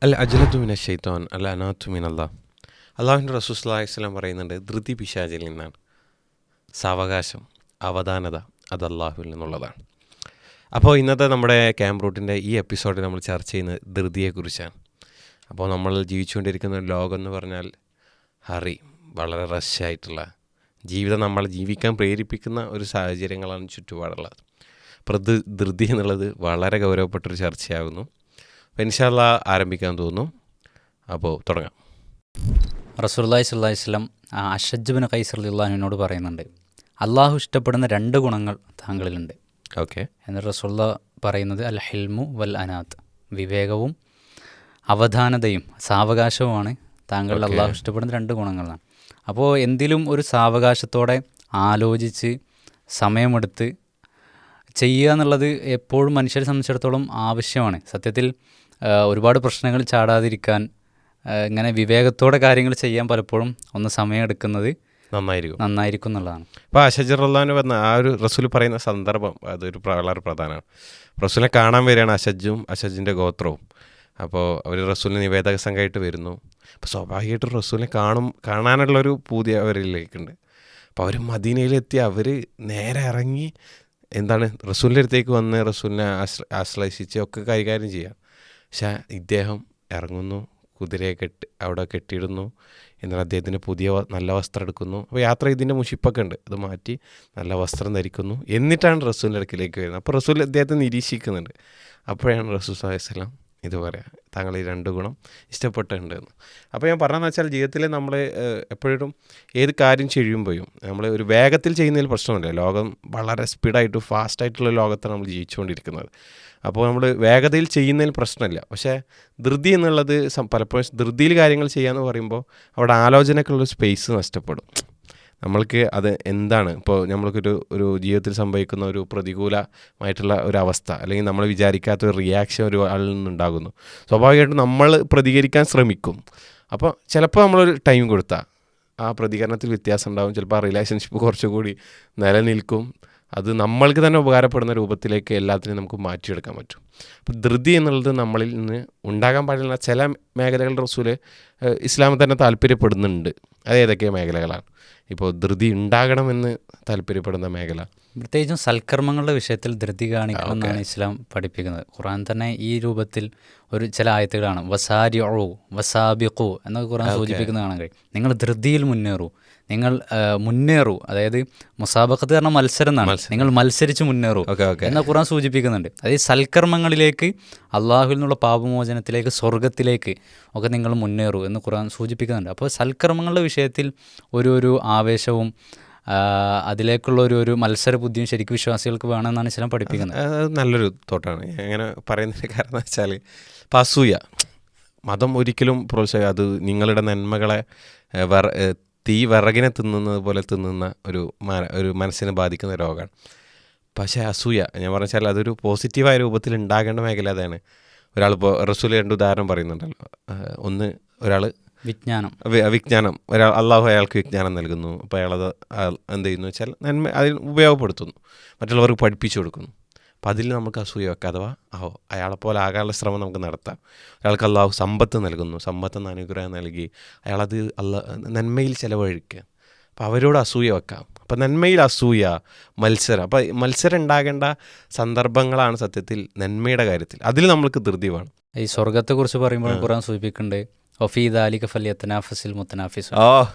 അൽ അജ്ലത്തു മിന ഷെയ്ത്താൻ അൽ അനാത്തു മിനല്ലാ. അള്ളാഹുവിൻ്റെ റസൂൽ സ്വല്ലല്ലാഹി അലൈഹി വസല്ലം പറയുന്നുണ്ട്, ധൃതി പിശാചിൽ നിന്നാണ്, സാവകാശം, അവധാനത അത് അള്ളാഹുവിൽ നിന്നുള്ളതാണ്. അപ്പോൾ ഇന്നത്തെ നമ്മുടെ ക്യാമ്പ് റൂട്ടിൻ്റെ ഈ എപ്പിസോഡിൽ നമ്മൾ ചർച്ച ചെയ്യുന്നത് ധൃതിയെക്കുറിച്ചാണ്. അപ്പോൾ നമ്മൾ ജീവിച്ചുകൊണ്ടിരിക്കുന്ന ഒരു ലോകം എന്ന് പറഞ്ഞാൽ വളരെ റഷായിട്ടുള്ള ജീവിതം നമ്മളെ ജീവിക്കാൻ പ്രേരിപ്പിക്കുന്ന ഒരു സാഹചര്യങ്ങളാണ് ചുറ്റുപാടുള്ളത്. അപ്പോൾ ധൃതി എന്നുള്ളത് വളരെ ഗൗരവപ്പെട്ടൊരു ചർച്ചയാകുന്നു. അപ്പോൾ ഇൻഷാ അല്ലാഹ് ആരംഭിക്കാൻ തോന്നുന്നു. അപ്പോൾ തുടങ്ങാം. റസൂലുള്ളാഹി സ്വല്ലല്ലാഹി അലൈഹി വസല്ലം അശ്അജ് ബിൻ ഖൈസ് റളിയല്ലാഹു അൻഹുവിനോട് പറയുന്നുണ്ട്, അള്ളാഹു ഇഷ്ടപ്പെടുന്ന 2 ഗുണങ്ങൾ താങ്കളിലുണ്ട്. ഓക്കെ. എന്നിട്ട് റസൂലുള്ളാഹി പറയുന്നത് അൽ ഹിൽമു വൽ അനാത്ത്, വിവേകവും അവധാനതയും സാവകാശവുമാണ് താങ്കളിൽ അള്ളാഹു ഇഷ്ടപ്പെടുന്ന 2 ഗുണങ്ങളാണ്. അപ്പോൾ എന്തിലും ഒരു സാവകാശത്തോടെ ആലോചിച്ച് സമയമെടുത്ത് ചെയ്യുക എന്നുള്ളത് എപ്പോഴും മനുഷ്യരെ സംബന്ധിച്ചിടത്തോളം ആവശ്യമാണ്. സത്യത്തിൽ ഒരുപാട് പ്രശ്നങ്ങൾ ചാടാതിരിക്കാൻ ഇങ്ങനെ വിവേകത്തോടെ കാര്യങ്ങൾ ചെയ്യാൻ പലപ്പോഴും ഒന്ന് സമയമെടുക്കുന്നത് നന്നായിരിക്കും എന്നുള്ളതാണ്. അപ്പോൾ അശ്അജ് റളിയല്ലാഹു വന്ന ആ ഒരു റസൂൽ പറയുന്ന സന്ദർഭം അതൊരു വളരെ പ്രധാനമാണ്. റസൂലിനെ കാണാൻ വരികയാണ് അശ്അജും അശ്അജിൻ്റെ ഗോത്രവും. അപ്പോൾ അവർ റസൂലിന് നിവേദക സംഘമായിട്ട് വരുന്നു. അപ്പോൾ സ്വാഭാവികമായിട്ടും റസൂലിനെ കാണാനുള്ളൊരു പൂതി അവരിലേക്കുണ്ട്. അപ്പോൾ അവർ മദീനയിലെത്തി അവർ നേരെ ഇറങ്ങി റസൂലിൻ്റെ അടുത്തേക്ക് വന്ന് റസൂലിനെ ആശ്ലേഷിച്ച് ഒക്കെ കൈകാര്യം ചെയ്യാം. പക്ഷേ ഇദ്ദേഹം ഇറങ്ങുന്നു, കുതിരയെ അവിടെ കെട്ടിയിടുന്നു, എന്നാൽ അദ്ദേഹത്തിന് പുതിയ നല്ല വസ്ത്രം എടുക്കുന്നു. അപ്പോൾ യാത്ര ഇതിൻ്റെ മുഷിപ്പൊക്കെ ഉണ്ട്, അത് മാറ്റി നല്ല വസ്ത്രം ധരിക്കുന്നു. എന്നിട്ടാണ് റസൂലിൻ്റെ അടുക്കിലേക്ക് വരുന്നത്. അപ്പോൾ റസൂൽ അദ്ദേഹത്തെ നിരീക്ഷിക്കുന്നുണ്ട്. അപ്പോഴാണ് റസൂൽ സ്വല്ലല്ലാഹി അലൈഹി വസല്ലം ഇത് പറയാം, താങ്കൾ ഈ 2 ഗുണം ഇഷ്ടപ്പെട്ടിട്ടുണ്ട് എന്ന്. അപ്പോൾ ഞാൻ പറഞ്ഞതെന്ന് വെച്ചാൽ ജീവിതത്തിൽ നമ്മൾ എപ്പോഴും ഏത് കാര്യം ചെയ്യുമ്പോഴും നമ്മൾ ഒരു വേഗത്തിൽ ചെയ്യുന്നതിൽ പ്രശ്നമില്ല. ലോകം വളരെ സ്പീഡായിട്ട് ഫാസ്റ്റായിട്ടുള്ള ലോകത്താണ് നമ്മൾ ജീവിച്ചുകൊണ്ടിരിക്കുന്നത്. അപ്പോൾ നമ്മൾ വേഗതയിൽ ചെയ്യുന്നതിൽ പ്രശ്നമില്ല. പക്ഷേ ധൃതി എന്നുള്ളത് പലപ്പോഴും ധൃതിയിൽ കാര്യങ്ങൾ ചെയ്യാമെന്ന് പറയുമ്പോൾ അവിടെ ആലോചനക്കുള്ളൊരു സ്പേസ് നഷ്ടപ്പെടും. നമ്മൾക്ക് അത് എന്താണ് ഇപ്പോൾ നമ്മൾക്കൊരു ജീവിതത്തിൽ സംഭവിക്കുന്ന ഒരു പ്രതികൂലമായിട്ടുള്ള ഒരവസ്ഥ, അല്ലെങ്കിൽ നമ്മൾ വിചാരിക്കാത്ത ഒരു റിയാക്ഷൻ ഒരു ആളിൽ നിന്നുണ്ടാകുന്നു. സ്വാഭാവികമായിട്ടും നമ്മൾ പ്രതികരിക്കാൻ ശ്രമിക്കും. അപ്പോൾ ചിലപ്പോൾ നമ്മളൊരു ടൈം കൊടുത്താൽ ആ പ്രതികരണത്തിൽ വ്യത്യാസം ഉണ്ടാകും. ചിലപ്പോൾ ആ റിലേഷൻഷിപ്പ് കുറച്ചുകൂടി നിലനിൽക്കും. അത് നമ്മൾക്ക് തന്നെ ഉപകാരപ്പെടുന്ന രൂപത്തിലേക്ക് എല്ലാത്തിനും നമുക്ക് മാറ്റിയെടുക്കാൻ പറ്റും. അപ്പോൾ ധൃതി എന്നുള്ളത് നമ്മളിൽ നിന്ന് ഉണ്ടാകാൻ പാടില്ല. ചില മേഖലകളുടെ റസൂൽ ഇസ്ലാമിൽ തന്നെ താല്പര്യപ്പെടുന്നുണ്ട്. അത് ഏതൊക്കെ മേഖലകളാണ്? ഇപ്പോൾ ധൃതി ഉണ്ടാകണമെന്ന് താല്പര്യപ്പെടുന്ന മേഖല പ്രത്യേകിച്ചും സൽക്കർമ്മങ്ങളുടെ വിഷയത്തിൽ ധൃതി കാണിക്കണമെന്നാണ് ഇസ്ലാം പഠിപ്പിക്കുന്നത്. ഖുർആൻ തന്നെ ഈ രൂപത്തിൽ ചില ആയത്തുകളാണ് വസാരിഉ വസാബിഖു എന്നൊക്കെ ഖുർആൻ സൂചിപ്പിക്കുന്നത് കാണാൻ കഴിയും. നിങ്ങൾ ധൃതിയിൽ മുന്നേറൂ, അതായത് മുസാബഖത്ത് പറഞ്ഞ മത്സരം എന്നാണ്. നിങ്ങൾ മത്സരിച്ച് മുന്നേറൂ എന്ന ഖുർആൻ സൂചിപ്പിക്കുന്നുണ്ട്. അതായത് സൽക്കർമ്മങ്ങളിലേക്ക്, അള്ളാഹുവിൽ നിന്നുള്ള പാപമോചനത്തിലേക്ക്, സ്വർഗത്തിലേക്ക് ഒക്കെ നിങ്ങൾ മുന്നേറൂ എന്ന് ഖുർആൻ സൂചിപ്പിക്കുന്നുണ്ട്. അപ്പോൾ സൽക്കർമ്മങ്ങളുടെ വിഷയത്തിൽ ഒരു ആവേശവും അതിലേക്കുള്ള ഒരു മത്സര ബുദ്ധിയും ശരിക്കും വിശ്വാസികൾക്ക് വേണമെന്നാണ് ഇസ്ലാം പഠിപ്പിക്കുന്നത്. അത് നല്ലൊരു തോട്ടാണ്. അങ്ങനെ പറയുന്നതിൻ്റെ കാരണം എന്ന് വെച്ചാൽ ഇപ്പം അസൂയ മതം ഒരിക്കലും അത് നിങ്ങളുടെ നന്മകളെ വിറകിനെ തിന്നുന്നത് പോലെ തിന്നുന്ന ഒരു മനസ്സിനെ ബാധിക്കുന്ന രോഗമാണ്. പക്ഷേ അസൂയ ഞാൻ പറഞ്ഞാൽ അതൊരു പോസിറ്റീവായ രൂപത്തിൽ ഉണ്ടാകേണ്ട മേഖല അതാണ്. ഒരാളിപ്പോൾ റസൂൽ 2 ഉദാഹരണം പറയുന്നുണ്ടല്ലോ. ഒന്ന്, ഒരാൾ വിജ്ഞാനം അള്ളാഹു അയാൾക്ക് വിജ്ഞാനം നൽകുന്നു. അപ്പോൾ അയാളത് എന്ത് ചെയ്യുന്നു വെച്ചാൽ നന്മ അതിൽ ഉപയോഗപ്പെടുത്തുന്നു, മറ്റുള്ളവർക്ക് പഠിപ്പിച്ചു കൊടുക്കുന്നു. അപ്പോൾ അതിൽ നമുക്ക് അസൂയ വെക്കാം, അഥവാ അയാളെപ്പോലെ ആകാനുള്ള ശ്രമം നമുക്ക് നടത്താം. ഒരാൾക്ക് അള്ളാഹു സമ്പത്ത് നൽകുന്നു, സമ്പത്തെന്ന് അനുഗ്രഹം നൽകി അയാളത് നന്മയിൽ ചിലവഴിക്കുക. അപ്പോൾ അവരോട് അസൂയ വെക്കാം. അപ്പോൾ നന്മയിൽ അസൂയ, മത്സരം. അപ്പോൾ മത്സരം ഉണ്ടാകേണ്ട സന്ദർഭങ്ങളാണ് സത്യത്തിൽ നന്മയുടെ കാര്യത്തിൽ. അതിൽ നമ്മൾക്ക് ധൃതി വേണം. ഈ സ്വർഗത്തെക്കുറിച്ച് പറയുമ്പോൾ ഖുർആൻ സൂചിപ്പിക്കുന്നുണ്ട് ഒഫീദാലിക ഫല്യത്തനാഫസിൽ മുത്തനാഫിസ്.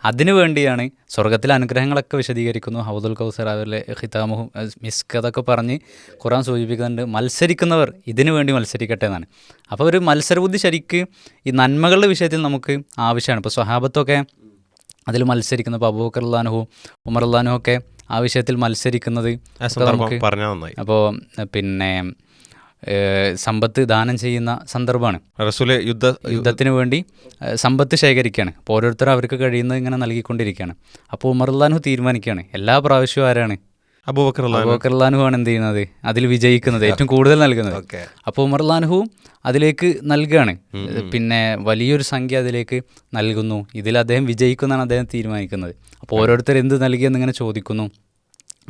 അതിനു വേണ്ടിയാണ് സ്വർഗത്തിലെ അനുഗ്രഹങ്ങളൊക്കെ വിശദീകരിക്കുന്നു. ഹൗദുൽ കൗസർ, അതുപോലെ ഖിതാമുഹു മിസ്ക്, അതൊക്കെ പറഞ്ഞ് ഖുർആൻ സൂചിപ്പിക്കുന്നുണ്ട് മത്സരിക്കുന്നവർ ഇതിനു വേണ്ടി മത്സരിക്കട്ടെ എന്നാണ്. അപ്പോൾ ഒരു മത്സരബുദ്ധി ശരിക്ക് ഈ നന്മകളുടെ വിഷയത്തിൽ നമുക്ക് ആവശ്യമാണ്. ഇപ്പോൾ സ്വഹാബത്തൊക്കെ അതിൽ മത്സരിക്കുന്നത്, ഇപ്പോൾ അബൂബക്കർ റളിയല്ലാഹു അൻഹു, ഉമർ റളിയല്ലാഹു അൻഹു ഒക്കെ ആ വിഷയത്തിൽ മത്സരിക്കുന്നത് നമുക്ക്. അപ്പോൾ പിന്നെ സമ്പത്ത് ദാനം ചെയ്യുന്ന സന്ദർഭമാണ്. യുദ്ധത്തിന് വേണ്ടി സമ്പത്ത് ശേഖരിക്കുകയാണ്. അപ്പോൾ ഓരോരുത്തരും അവർക്ക് കഴിയുന്നത് ഇങ്ങനെ നൽകിക്കൊണ്ടിരിക്കുകയാണ്. അപ്പോൾ ഉമർ റളിയല്ലാഹു അൻഹു തീരുമാനിക്കുകയാണ്, എല്ലാ പ്രാവശ്യവും ആരാണ്? അബൂബക്കർ റളിയല്ലാഹു അൻഹു ആണ് എന്ത് ചെയ്യുന്നത്, അതിൽ വിജയിക്കുന്നത്, ഏറ്റവും കൂടുതൽ നൽകുന്നത്. അപ്പോൾ ഉമർ റളിയല്ലാഹു അൻഹു അതിലേക്ക് നൽകുകയാണ്. പിന്നെ വലിയൊരു സംഖ്യ അതിലേക്ക് നൽകുന്നു. ഇതിൽ അദ്ദേഹം വിജയിക്കുന്നതാണ് അദ്ദേഹം തീരുമാനിക്കുന്നത്. അപ്പോൾ ഓരോരുത്തർ എന്ത് നൽകിയെന്നിങ്ങനെ ചോദിക്കുന്നു.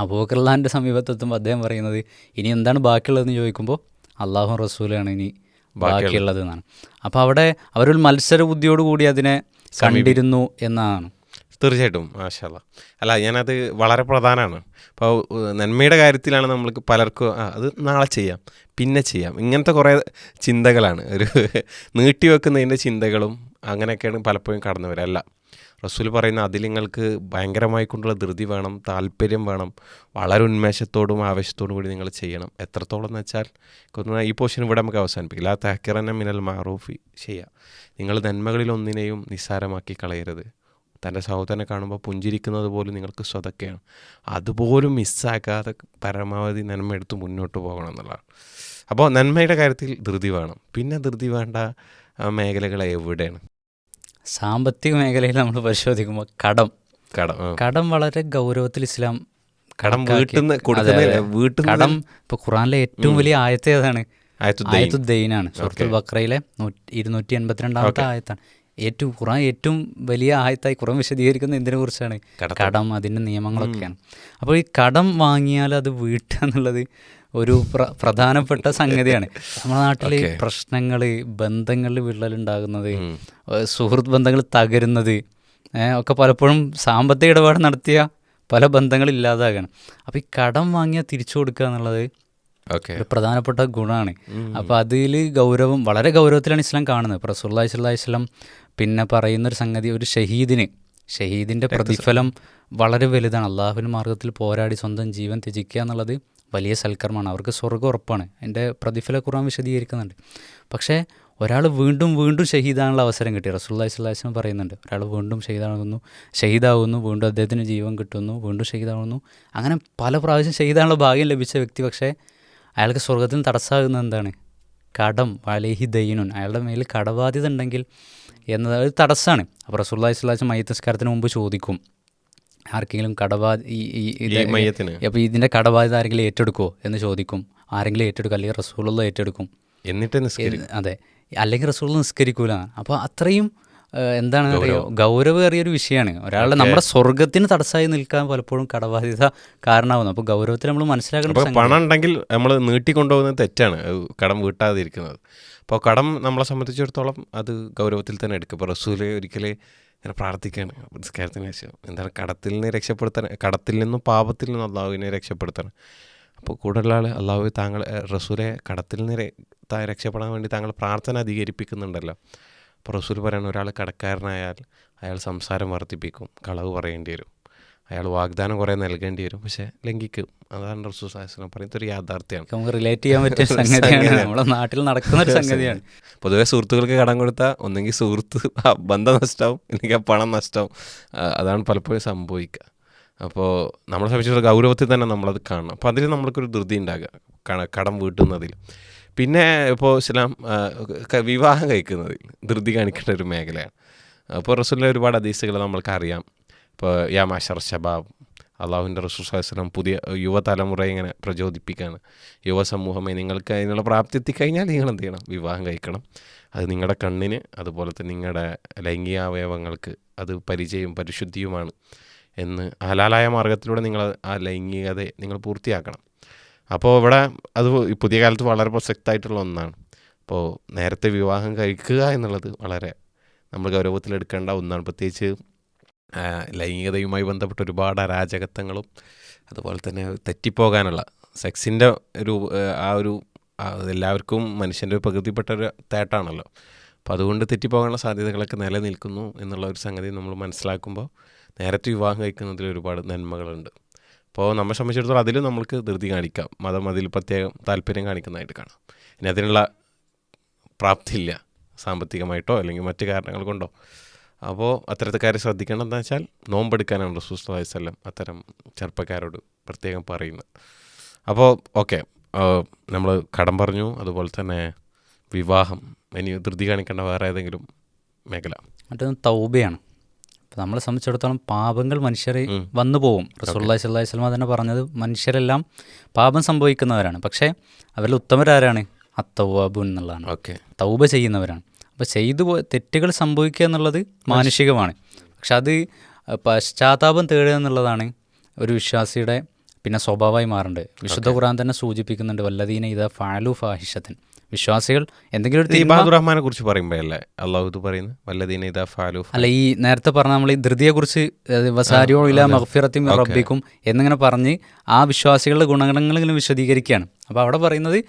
അബൂബക്കർ റളിയല്ലാഹുവിൻ്റെ സമീപത്തെത്തുമ്പോൾ അദ്ദേഹം പറയുന്നത്, ഇനി എന്താണ് ബാക്കിയുള്ളതെന്ന് ചോദിക്കുമ്പോൾ അള്ളാഹു റസൂലാണ് ഇനി ബാക്കിയുള്ളത് എന്നാണ്. അപ്പോൾ അവിടെ അവരൊരു മത്സര ബുദ്ധിയോടുകൂടി അതിനെ കണ്ടിരുന്നു എന്നാണ്. തീർച്ചയായിട്ടും മാഷാ അല്ലാ. അല്ല ഞാനത് വളരെ പ്രധാനമാണ്. ഇപ്പോൾ നന്മയുടെ കാര്യത്തിലാണ് നമ്മൾക്ക് പലർക്കും അത് നാളെ ചെയ്യാം, പിന്നെ ചെയ്യാം, ഇങ്ങനത്തെ കുറേ ചിന്തകളാണ്, ഒരു നീട്ടി വെക്കുന്നതിൻ്റെ ചിന്തകളും അങ്ങനെയൊക്കെയാണ് പലപ്പോഴും കടന്നു വരിക. അല്ല, റസൂൽ പറയുന്ന അതിൽ നിങ്ങൾക്ക് ഭയങ്കരമായിക്കൊണ്ടുള്ള ധൃതി വേണം, താല്പര്യം വേണം, വളരെ ഉന്മേഷത്തോടും ആവേശത്തോടും കൂടി നിങ്ങൾ ചെയ്യണം. എത്രത്തോളം എന്ന് വെച്ചാൽ ഈ പോർഷൻ ഇവിടെ നമുക്ക് അവസാനിപ്പിക്കില്ല. ആ തഹക്കിറന്ന മിനൽ മാറൂഫി ചെയ്യുക, നിങ്ങൾ നന്മകളിലൊന്നിനെയും നിസ്സാരമാക്കി കളയരുത്. തൻ്റെ സഹോദരനെ കാണുമ്പോൾ പുഞ്ചിരിക്കുന്നത് പോലും നിങ്ങൾക്ക് സ്വതക്കെയാണ്. അതുപോലും മിസ്സാക്കാതെ പരമാവധി നന്മ എടുത്ത് മുന്നോട്ട് പോകണം എന്നുള്ളതാണ്. അപ്പോൾ നന്മയുടെ കാര്യത്തിൽ ധൃതി വേണം. പിന്നെ ധൃതി വേണ്ട മേഖലകൾ എവിടെയാണ്? സാമ്പത്തിക മേഖലയിൽ നമ്മൾ പരിശോധിക്കുമ്പോൾ കടം വളരെ ഗൗരവത്തിൽ ഇസ്ലാം കടം വീട്ടിൽ നിന്ന് കടം ഇപ്പോൾ ഖുറാനിലെ ഏറ്റവും വലിയ ആയത്ത് ഏതാണ്? ആയത്തുദ്ദൈനാണ്. സൂറത്തുൽ ബഖറയിലെ 282 ആയത്താണ്. ഖുറാൻ ഏറ്റവും വലിയ ആയത്തായി ഖുറാൻ വിശദീകരിക്കുന്ന എന്തിനെ കുറിച്ചാണ്? കടം, അതിൻ്റെ നിയമങ്ങളൊക്കെയാണ്. അപ്പോൾ ഈ കടം വാങ്ങിയാൽ അത് വീട്ടുക എന്നുള്ളത് ഒരു പ്രധാനപ്പെട്ട സംഗതിയാണ്. നമ്മുടെ നാട്ടിൽ പ്രശ്നങ്ങൾ, ബന്ധങ്ങളിൽ വിള്ളലുണ്ടാകുന്നത്, സുഹൃത്ത് ബന്ധങ്ങൾ തകരുന്നത് ഒക്കെ പലപ്പോഴും സാമ്പത്തിക ഇടപാട് നടത്തിയ പല ബന്ധങ്ങളില്ലാതാകാണ്. അപ്പോൾ ഈ കടം വാങ്ങിയാൽ തിരിച്ചു കൊടുക്കുക എന്നുള്ളത് ഒരു പ്രധാനപ്പെട്ട ഗുണമാണ്. അപ്പോൾ അതിൽ വളരെ ഗൗരവത്തിലാണ് ഇസ്ലാം കാണുന്നത്. ഇപ്പോൾ റസൂലുള്ളാഹി സ്വല്ലല്ലാഹി അലൈഹി വസല്ലം പിന്നെ പറയുന്നൊരു സംഗതി, ഒരു ഷഹീദിൻ്റെ പ്രതിഫലം വളരെ വലുതാണ്. അള്ളാഹുവിൻ്റെ മാർഗ്ഗത്തിൽ പോരാടി സ്വന്തം ജീവൻ ത്യജിക്കുക എന്നുള്ളത് വലിയ സൽക്കർമ്മമാണ്. അവർക്ക് സ്വർഗ്ഗം ഉറപ്പാണ്. എൻ്റെ പ്രതിഫല ഖുർആൻ വിശദീകരിക്കുന്നുണ്ട്. പക്ഷേ ഒരാൾ വീണ്ടും ഷഹീദാനുള്ള അവസരം കിട്ടി. റസൂലുള്ളാഹി സ്വല്ലല്ലാഹി അലൈഹി വസല്ലം പറയുന്നുണ്ട്, ഒരാൾ വീണ്ടും ഷഹീദാവുന്നു, വീണ്ടും അദ്ദേഹത്തിന് ജീവൻ കിട്ടുന്നു, വീണ്ടും ഷഹീദാവുന്നു. അങ്ങനെ പല പ്രാവശ്യം ഷഹീദാനുള്ള ഭാഗ്യം ലഭിച്ച വ്യക്തി, പക്ഷേ അയാൾക്ക് സ്വർഗ്ഗത്തിന് തടസ്സമാകുന്നത് എന്താണ്? കടം, അലൈഹി ദൈനുൻ, അയാളുടെ മേൽ കടബാധ്യത ഉണ്ടെങ്കിൽ എന്നത് ഒരു തടസ്സമാണ്. അപ്പോൾ റസൂലുള്ളാഹി സ്വല്ലല്ലാഹി അലൈഹി വസല്ലം മയ്യിത്ത് നിസ്കാരത്തിന് മുമ്പ് ചോദിക്കും, ആർക്കെങ്കിലും അപ്പോൾ ഇതിൻ്റെ കടബാധ്യത ആരെങ്കിലും ഏറ്റെടുക്കുമോ എന്ന് ചോദിക്കും. ആരെങ്കിലും ഏറ്റെടുക്കും, അല്ലെങ്കിൽ റസൂലുള്ളാഹി ഏറ്റെടുക്കും, എന്നിട്ട് അതെ, അല്ലെങ്കിൽ റസൂലുള്ളാഹി നിസ്കരിക്കൂല. അപ്പോൾ അത്രയും എന്താണ് ഗൗരവേറിയൊരു വിഷയമാണ്. ഒരാളുടെ നമ്മുടെ സ്വർഗത്തിന് തടസ്സമായി നിൽക്കാൻ പലപ്പോഴും കടബാധ്യത കാരണമാകുന്നു. അപ്പോൾ ഗൗരവത്തിൽ നമ്മൾ മനസ്സിലാക്കേണ്ട, പണം ഉണ്ടെങ്കിൽ നമ്മൾ നീട്ടിക്കൊണ്ടുപോകുന്നത് തെറ്റാണ്, കടം വീട്ടാതിരിക്കുന്നത്. അപ്പോൾ കടം നമ്മളെ സംബന്ധിച്ചിടത്തോളം അത് ഗൗരവത്തിൽ തന്നെ എടുക്കും. ഇപ്പോൾ റസൂല് ഒരിക്കൽ ഇങ്ങനെ പ്രാർത്ഥിക്കുകയാണ് നിസ്കാരത്തിന് ശേഷം, എന്താണ് കടത്തിൽ നിന്നും പാപത്തിൽ നിന്നും അള്ളാഹുവിനെ രക്ഷപ്പെടുത്തണം. അപ്പോൾ കൂടുതലുള്ള ആൾ അള്ളാഹു റസൂലെ കടത്തിൽ നിന്ന് രക്ഷപ്പെടാൻ വേണ്ടി താങ്കൾ പ്രാർത്ഥന അധികരിപ്പിക്കുന്നുണ്ടല്ലോ. അപ്പോൾ റസൂൽ പറയുന്ന, ഒരാൾ കടക്കാരനായാൽ അയാൾ സംസാരം വർദ്ധിപ്പിക്കും, കളവ് പറയേണ്ടി വരും, അയാൾ വാഗ്ദാനം കുറേ നൽകേണ്ടി വരും, പക്ഷേ ലംഘിക്കും. അതാണ് റസൂൽ സ്വല്ലല്ലാഹി അലൈഹി വസല്ലം പറയുന്നത്. ഒരു യാഥാർത്ഥ്യമാണ്, നമുക്ക് റിലേറ്റ് ചെയ്യാൻ പറ്റിയ സംഗതിയാണ്, നമ്മുടെ നാട്ടിൽ നടക്കുന്ന ഒരു സംഗതിയാണ്. പൊതുവേ സുഹൃത്തുക്കൾക്ക് കടം കൊടുത്താൽ ഒന്നെങ്കിൽ ബന്ധം നഷ്ടമാവും, അല്ലെങ്കിൽ പണം നഷ്ടമാവും. അതാണ് പലപ്പോഴും സംഭവിക്കുക. അപ്പോൾ നമ്മളെ സംബന്ധിച്ചിടത്തോളം ഗൗരവത്തിൽ തന്നെ നമ്മളത് കാണണം. അപ്പോൾ അതിൽ നമ്മൾക്കൊരു ധൃതി ഉണ്ടാകുക കടം വീട്ടുന്നതിൽ. പിന്നെ ഇപ്പോൾ ഇസ്ലാം വിവാഹം കഴിക്കുന്നതിൽ ധൃതി കാണിക്കേണ്ട ഒരു മേഖലയാണ്. അപ്പോൾ റസൂലിൻ്റെ ഒരുപാട് ഹദീസുകൾ നമ്മൾക്കറിയാം. ഇപ്പോൾ യാ മാശർ ശബാബ്, അള്ളാഹുവിൻ്റെ റസൂൽ സ്വല്ലല്ലാഹി അലൈഹി വസല്ലം പുതിയ യുവതലമുറയെ ഇങ്ങനെ പ്രചോദിപ്പിക്കുകയാണ്. യുവസമൂഹമേ, നിങ്ങൾക്ക് അതിനുള്ള പ്രാപ്തി എത്തിക്കഴിഞ്ഞാൽ നിങ്ങൾ എന്ത് ചെയ്യണം? വിവാഹം കഴിക്കണം. അത് നിങ്ങളുടെ കണ്ണിന്, അതുപോലെ തന്നെ നിങ്ങളുടെ ലൈംഗിക അവയവങ്ങൾക്ക് അത് പരിശുദ്ധിയുമാണ് എന്ന് ഹലാലായ മാർഗത്തിലൂടെ നിങ്ങൾ ആ ലൈംഗികതയെ നിങ്ങൾ പൂർത്തിയാക്കണം. അപ്പോൾ ഇവിടെ അത് പുതിയ കാലത്ത് വളരെ പ്രസക്തമായിട്ടുള്ള ഒന്നാണ്. അപ്പോൾ നേരത്തെ വിവാഹം കഴിക്കുക എന്നുള്ളത് വളരെ നമ്മൾ ഗൗരവത്തിലെടുക്കേണ്ട ഒന്നാണ്. പ്രത്യേകിച്ച് ലൈംഗികതയുമായി ബന്ധപ്പെട്ട ഒരുപാട് അരാജകത്വങ്ങളും അതുപോലെ തന്നെ തെറ്റിപ്പോകാനുള്ള സെക്സിൻ്റെ ഒരു എല്ലാവർക്കും മനുഷ്യൻ്റെ ഒരു പ്രകൃതിപ്പെട്ട ഒരു തേട്ടാണല്ലോ. അപ്പോൾ അതുകൊണ്ട് തെറ്റിപ്പോകാനുള്ള സാധ്യതകളൊക്കെ നിലനിൽക്കുന്നു എന്നുള്ള ഒരു സംഗതി നമ്മൾ മനസ്സിലാക്കുമ്പോൾ നേരത്തെ വിവാഹം കഴിക്കുന്നതിൽ ഒരുപാട് നന്മകളുണ്ട്. അപ്പോൾ നമ്മെ സംബന്ധിച്ചിടത്തോളം അതിൽ നമ്മൾക്ക് ധൃതി കാണിക്കാം, മതം അതിൽ പ്രത്യേകം താല്പര്യം കാണിക്കുന്നതായിട്ട് കാണാം. ഇനി അതിനുള്ള പ്രാപ്തിയില്ല, സാമ്പത്തികമായിട്ടോ അല്ലെങ്കിൽ മറ്റു കാരണങ്ങൾ കൊണ്ടോ. അപ്പോൾ അത്തരക്കാരെ ശ്രദ്ധിക്കേണ്ടത് എന്താ വെച്ചാൽ നോമ്പെടുക്കാനാണ് റസൂൽ സ്വല്ലല്ലാഹി അലൈഹി വസല്ലം അത്തരം ചെറുപ്പക്കാരോട് പ്രത്യേകം പറയുന്നത്. അപ്പോൾ ഓക്കെ, നമ്മൾ കടം പറഞ്ഞു, അതുപോലെ തന്നെ വിവാഹം. ഇനി ധൃതി കാണിക്കേണ്ട വേറെ ഏതെങ്കിലും മേഖല? മറ്റൊന്ന് തൗബയാണ്. അപ്പോൾ നമ്മളെ സംബന്ധിച്ചിടത്തോളം പാപങ്ങൾ മനുഷ്യരെ വന്നു പോകും. റസൂലുള്ളാഹി സ്വല്ലല്ലാഹി അലൈഹി വസല്ലം തന്നെ പറഞ്ഞത്, മനുഷ്യരെല്ലാം പാപം സംഭവിക്കുന്നവരാണ്, പക്ഷേ അവരിൽ ഉത്തമരാരാണ്? അത്തൗവാബുൻ എന്നുള്ളതാണ്. തൗബ ചെയ്യുന്നവരാണ്. അപ്പോൾ തെറ്റുകൾ സംഭവിക്കുക എന്നുള്ളത് മാനുഷികമാണ്, പക്ഷെ അത് പശ്ചാത്താപം തേടുക എന്നുള്ളതാണ് ഒരു വിശ്വാസിയുടെ പിന്നെ സ്വഭാവമായി മാറേണ്ടത്. വിശുദ്ധ ഖുർആൻ തന്നെ സൂചിപ്പിക്കുന്നുണ്ട്, വല്ലദീന ഇദാ ഫഅലു ഫാഹിഷത്തൻ, വിശ്വാസികൾ എന്തെങ്കിലും ഒരു ഇബാദുർ റഹ്മാനെ കുറിച്ച് പറയുമ്പോഴല്ലേ അള്ളാഹു ഇത് പറയുന്നത് വല്ലദീന ഇദാ ഫഅലു അല്ല, ഈ നേരത്തെ പറഞ്ഞ നമ്മൾ ഈ ധൃതിയെക്കുറിച്ച് വസാരിയോ ഇല മഗ്ഫിറത്തിൻ മിർ റബ്ബിക്കും എന്നിങ്ങനെ പറഞ്ഞ് ആ വിശ്വാസികളുടെ ഗുണഗണങ്ങൾ ഇങ്ങനെ വിശദീകരിക്കുകയാണ്. അപ്പോൾ അവിടെ പറയുന്നത്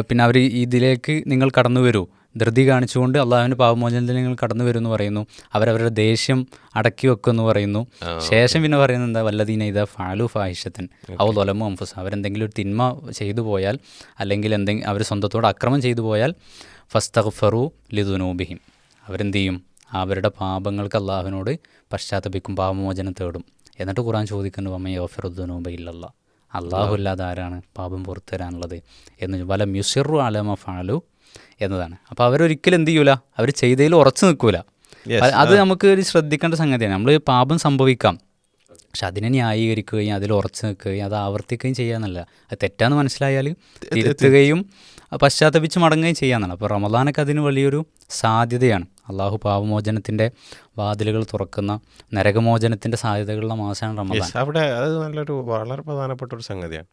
പിന്നെ അവർ ഇതിലേക്ക് നിങ്ങൾ കടന്നു വരൂ, ധൃതി കാണിച്ചുകൊണ്ട് അള്ളാഹുവിൻ്റെ പാപമോചനത്തിൽ നിങ്ങൾ കടന്നു വരും എന്ന് പറയുന്നു. അവരവരുടെ ദേഷ്യം അടക്കി വെക്കുമെന്ന് പറയുന്നു. ശേഷം പിന്നെ പറയുന്നത് എന്താ, വല്ലദീന ഇദാ ഫഅലു ഫാഹിഷത്തൻ ഔ ളലമു അൻഫുസഹും, അവരെന്തെങ്കിലും ഒരു തിന്മ ചെയ്തു പോയാൽ അല്ലെങ്കിൽ അവർ സ്വന്തത്തോട് അക്രമം ചെയ്തു പോയാൽ ഫസ്തഗ്ഫറു ലിദുനൂബിഹിം, അവരെന്ത് ചെയ്യും, അവരുടെ പാപങ്ങൾക്ക് അള്ളാഹുവിനോട് പശ്ചാത്തപിക്കും, പാപമോചനം തേടും. എന്നിട്ട് ഖുർആൻ ചോദിക്കുന്നു, വമൻ യഗ്ഫിറുദ്ദുനൂബ ഇല്ലല്ലാഹ്, അള്ളാഹു അല്ലാതെ ആരാണ് പാപം പുറത്തു തരാനുള്ളത് എന്ന്. വലം യുസിറു അലാ മാ ഫഅലു എന്നതാണ്. അപ്പോൾ അവരൊരിക്കലും എന്ത് ചെയ്യൂല, അവർ ചെയ്തതിൽ ഉറച്ചു നിൽക്കൂല. അത് നമുക്ക് ഒരു ശ്രദ്ധിക്കേണ്ട സംഗതിയാണ്. നമ്മൾ പാപം സംഭവിക്കാം, പക്ഷെ അതിനെ ന്യായീകരിക്കുകയും അതിൽ ഉറച്ചു നിൽക്കുകയും അത് ആവർത്തിക്കുകയും ചെയ്യാന്നല്ല. അത് തെറ്റാന്ന് മനസ്സിലായാൽ തിരുത്തുകയും പശ്ചാത്തപിച്ച് മടങ്ങുകയും ചെയ്യാന്നാണ്. അപ്പോൾ റമദാനൊക്കെ അതിന് വലിയൊരു സാധ്യതയാണ്. അള്ളാഹു പാപമോചനത്തിൻ്റെ വാതിലുകൾ തുറക്കുന്ന, നരകമോചനത്തിൻ്റെ സാധ്യതകളുള്ള മാസമാണ് റമദാൻ. അവിടെ അത് വളരെ പ്രധാനപ്പെട്ട ഒരു സംഗതിയാണ്.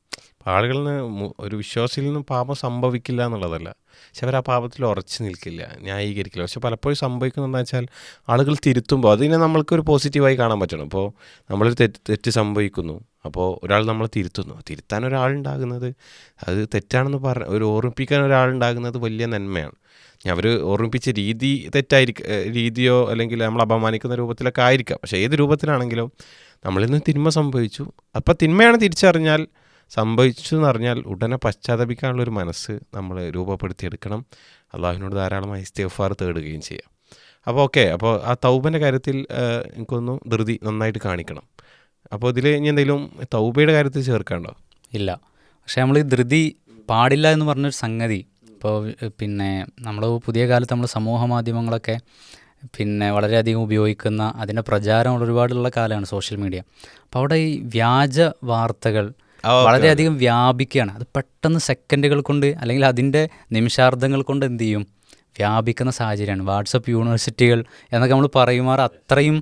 ആളുകളിൽ നിന്ന് ഒരു വിശ്വാസിയിൽ നിന്നും പാപം സംഭവിക്കില്ല എന്നുള്ളതല്ല, പക്ഷെ അവർ ആ പാപത്തിൽ ഉറച്ചു നിൽക്കില്ല, ന്യായീകരിക്കില്ല. പക്ഷെ പലപ്പോഴും സംഭവിക്കുന്നതെന്ന് വെച്ചാൽ ആളുകൾ തിരുത്തുമ്പോൾ അതിനെ നമ്മൾക്കൊരു പോസിറ്റീവായി കാണാൻ പറ്റണം. ഇപ്പോൾ നമ്മളൊരു തെറ്റ് സംഭവിക്കുന്നു, അപ്പോൾ ഒരാൾ നമ്മളെ തിരുത്താൻ ഒരാളുണ്ടാകുന്നത് അത് തെറ്റാണെന്ന് ഒരു ഓർമ്മിപ്പിക്കാൻ ഒരാളുണ്ടാകുന്നത് വലിയ നന്മയാണ്. അവർ ഓർമ്മിപ്പിച്ച രീതി രീതിയോ അല്ലെങ്കിൽ നമ്മൾ അപമാനിക്കുന്ന രൂപത്തിലൊക്കെ ആയിരിക്കാം. പക്ഷേ ഏത് രൂപത്തിലാണെങ്കിലും നമ്മളിൽ നിന്ന് തിന്മ സംഭവിച്ചു, അപ്പോൾ തിന്മയാണ് തിരിച്ചറിഞ്ഞാൽ, സംഭവിച്ചു എന്നറിഞ്ഞാൽ ഉടനെ പശ്ചാത്തപിക്കാനുള്ളൊരു മനസ്സ് നമ്മൾ രൂപപ്പെടുത്തിയെടുക്കണം. അള്ളാഹുവിനോട് ധാരാളമായി ഇസ്തിഗ്ഫാർ തേടുകയും ചെയ്യാം. അപ്പോൾ ഓക്കെ, അപ്പോൾ ആ തൗബൻ്റെ കാര്യത്തിൽ എനിക്കൊന്നു ധൃതി നന്നായിട്ട് കാണിക്കണം. അപ്പോൾ ഇതിൽ ഇനി എന്തെങ്കിലും തൗബയുടെ കാര്യത്തിൽ ചേർക്കാണ്ടോ? ഇല്ല, പക്ഷേ നമ്മൾ ഈ ധൃതി പാടില്ല എന്ന് പറഞ്ഞൊരു സംഗതി ഇപ്പോൾ പിന്നെ നമ്മൾ പുതിയ കാലത്ത് നമ്മൾ സമൂഹ മാധ്യമങ്ങളൊക്കെ പിന്നെ വളരെയധികം ഉപയോഗിക്കുന്ന, അതിൻ്റെ പ്രചാരം ഒരുപാടുള്ള കാലമാണ് സോഷ്യൽ മീഡിയ. അപ്പോൾ അവിടെ ഈ വ്യാജ വാർത്തകൾ വളരെയധികം വ്യാപിക്കുകയാണ്. അത് പെട്ടെന്ന് സെക്കൻഡുകൾ കൊണ്ട് അല്ലെങ്കിൽ അതിൻ്റെ നിമിഷാർദ്ധങ്ങൾ കൊണ്ട് എന്ത് ചെയ്യും, വ്യാപിക്കുന്ന സാഹചര്യമാണ്. വാട്സപ്പ് യൂണിവേഴ്സിറ്റികൾ എന്നൊക്കെ നമ്മൾ പറയുമാറ് അത്രയും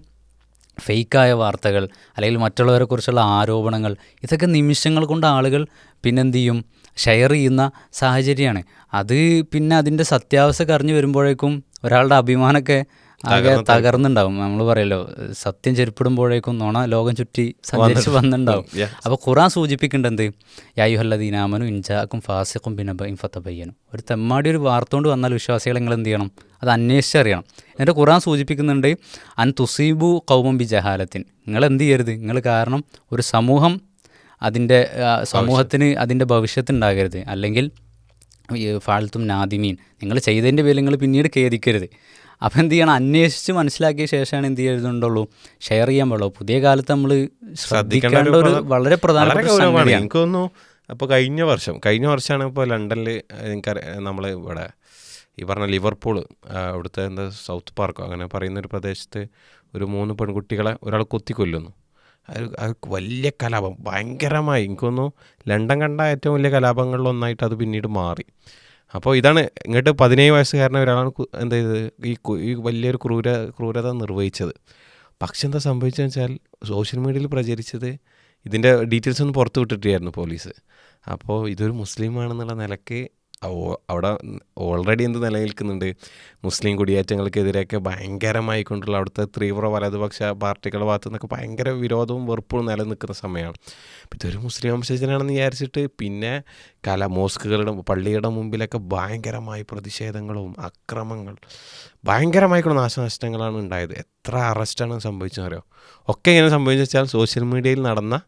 ഫേക്കായ വാർത്തകൾ അല്ലെങ്കിൽ മറ്റുള്ളവരെക്കുറിച്ചുള്ള ആരോപണങ്ങൾ, ഇതൊക്കെ നിമിഷങ്ങൾ കൊണ്ട് ആളുകൾ പിന്നെന്ത് ചെയ്യും, ഷെയർ ചെയ്യുന്ന സാഹചര്യമാണ്. അത് പിന്നെ അതിൻ്റെ സത്യാവസ്ഥ അറിഞ്ഞു വരുമ്പോഴേക്കും ഒരാളുടെ അഭിമാനമൊക്കെ ആകെ തകർന്നുണ്ടാവും. നമ്മൾ പറയല്ലോ, സത്യം ചെരുപ്പിടുമ്പോഴേക്കും നോണ ലോകം ചുറ്റി സഞ്ചരിച്ച് വന്നിട്ടുണ്ടാവും. അപ്പോൾ ഖുർആൻ സൂചിപ്പിക്കേണ്ടത് എന്ത്, യാ അയ്യുഹല്ലദീന ആമനു ഇൻ ജാഅക്കും ഫാസിഖുൻ ബിനബഇൻ ഫതബയ്യനു, ഒരു തെമ്മാടി ഒരു വാർത്ത കൊണ്ട് വന്നാൽ വിശ്വാസികൾ നിങ്ങൾ എന്ത് ചെയ്യണം, അത് അന്വേഷിച്ചറിയണം. എന്നിട്ട് ഖുർആൻ സൂചിപ്പിക്കുന്നുണ്ട്, അൻ തുസീബു ഖൗമൻ ബി ജഹാലത്തിൻ, നിങ്ങൾ എന്ത് ചെയ്യരുത്, നിങ്ങൾ കാരണം ഒരു സമൂഹത്തിന് അതിൻ്റെ ഭവിഷ്യത്തുണ്ടാകരുത്, അല്ലെങ്കിൽ ഫാൽത്തും നാദിമീൻ, നിങ്ങൾ ചെയ്തതിൻ്റെ പേരിൽ നിങ്ങൾ പിന്നീട് ഖേദിക്കരുത്. അപ്പോൾ എന്ത് ചെയ്യണം, അന്വേഷിച്ച് മനസ്സിലാക്കിയ ശേഷമാണ് എന്ത് ചെയ്തുകൊണ്ടുള്ളൂ, ഷെയർ ചെയ്യാൻ പാടുള്ളൂ. പുതിയ കാലത്ത് നമ്മൾ ശ്രദ്ധിക്കേണ്ട ഒരു വളരെ പ്രധാനപ്പെട്ട സംഗതിയാണ്. എനിക്ക് തോന്നുന്നു അപ്പോൾ കഴിഞ്ഞ വർഷമാണ് ഇപ്പോൾ ലണ്ടനിൽ നമ്മൾ ഇവിടെ ഈ പറഞ്ഞ ലിവർപൂൾ അവിടുത്തെ എന്താ സൗത്ത് പാർക്കോ അങ്ങനെ പറയുന്നൊരു പ്രദേശത്ത് ഒരു 3 പെൺകുട്ടികളെ ഒരാൾ കൊത്തിക്കൊല്ലുന്നു. അത് വലിയ കലാപം, ഭയങ്കരമായി. എനിക്ക് തോന്നുന്നു ലണ്ടൻ കണ്ട ഏറ്റവും വലിയ കലാപങ്ങളിലൊന്നായിട്ട് അത് പിന്നീട് മാറി. അപ്പോൾ ഇതാണ് ഇങ്ങോട്ട് 17 വയസ്സുകാരനെ ഒരാളാണ് എന്താ ചെയ്തത്, ഈ വലിയൊരു ക്രൂരത നിർവഹിച്ചത്. പക്ഷെ എന്താ സംഭവിച്ചതെന്ന് വെച്ചാൽ സോഷ്യൽ മീഡിയയിൽ പ്രചരിച്ചത് ഇതിൻ്റെ ഡീറ്റെയിൽസ് ഒന്നും പുറത്ത് വിട്ടിട്ടായിരുന്നു പോലീസ്. അപ്പോൾ ഇതൊരു മുസ്ലിമാണെന്നുള്ള നിലയ്ക്ക് അവിടെ ഓൾറെഡി എന്ത് നിലനിൽക്കുന്നുണ്ട്, മുസ്ലിം കുടിയേറ്റങ്ങൾക്കെതിരെയൊക്കെ ഭയങ്കരമായി കൊണ്ടുള്ള അവിടുത്തെ തീവ്ര വലതുപക്ഷ പാർട്ടികളുടെ ഭാഗത്തു നിന്നൊക്കെ ഭയങ്കര വിരോധവും വെറുപ്പും നിലനിൽക്കുന്ന സമയമാണ്. ഇതൊരു മുസ്ലിം വംശജനാണെന്ന് വിചാരിച്ചിട്ട് പിന്നെ മോസ്കുകളുടെ പള്ളിയുടെ മുമ്പിലൊക്കെ ഭയങ്കരമായി പ്രതിഷേധങ്ങളും അക്രമങ്ങൾ, ഭയങ്കരമായിട്ടുള്ള നാശനഷ്ടങ്ങളാണ് ഉണ്ടായത്. എത്ര അറസ്റ്റാണ് സംഭവിച്ചതെന്ന് അറിയോ? ഒക്കെ ഇങ്ങനെ സംഭവിച്ചു വെച്ചാൽ സോഷ്യൽ മീഡിയയിൽ നടന്ന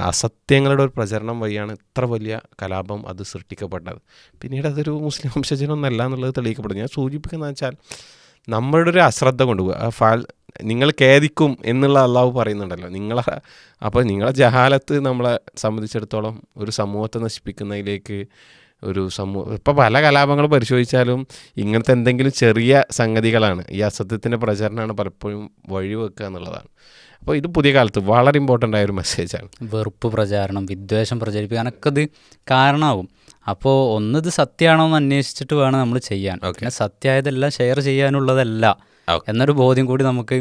അസത്യങ്ങളുടെ ഒരു പ്രചരണം വഴിയാണ് ഇത്ര വലിയ കലാപം അത് സൃഷ്ടിക്കപ്പെട്ടത്. പിന്നീട് അതൊരു മുസ്ലിം വംശജനൊന്നല്ല എന്നുള്ളത് തെളിയിക്കപ്പെടുന്നു. ഞാൻ സൂചിപ്പിക്കുന്നത് വെച്ചാൽ നമ്മളുടെ ഒരു അശ്രദ്ധ കൊണ്ടുപോകുക, നിങ്ങൾ ഖേദിക്കും എന്നുള്ള അള്ളാഹു പറയുന്നുണ്ടല്ലോ. അപ്പോൾ നിങ്ങളെ ജഹാലത്ത് നമ്മളെ സംബന്ധിച്ചിടത്തോളം ഒരു സമൂഹത്തെ നശിപ്പിക്കുന്നതിലേക്ക് ഇപ്പോൾ പല കലാപങ്ങൾ പരിശോധിച്ചാലും ഇങ്ങനത്തെ എന്തെങ്കിലും ചെറിയ സംഗതികളാണ്, ഈ അസത്യത്തിൻ്റെ പ്രചരണമാണ് പലപ്പോഴും വഴിവെക്കുക എന്നുള്ളതാണ്. അപ്പോൾ ഇത് പുതിയ കാലത്ത് വളരെ ഇമ്പോർട്ടൻ്റ് ആയൊരു മെസ്സേജാണ്. വെറുപ്പ് പ്രചാരണം, വിദ്വേഷം പ്രചരിപ്പിക്കാനൊക്കെ ഇത് കാരണമാകും. അപ്പോൾ ഇത് സത്യമാണോ എന്ന് അന്വേഷിച്ചിട്ട് വേണം നമ്മൾ ചെയ്യാൻ. പിന്നെ സത്യമായതെല്ലാം ഷെയർ ചെയ്യാനുള്ളതല്ല എന്നൊരു ബോധ്യം കൂടി നമുക്ക്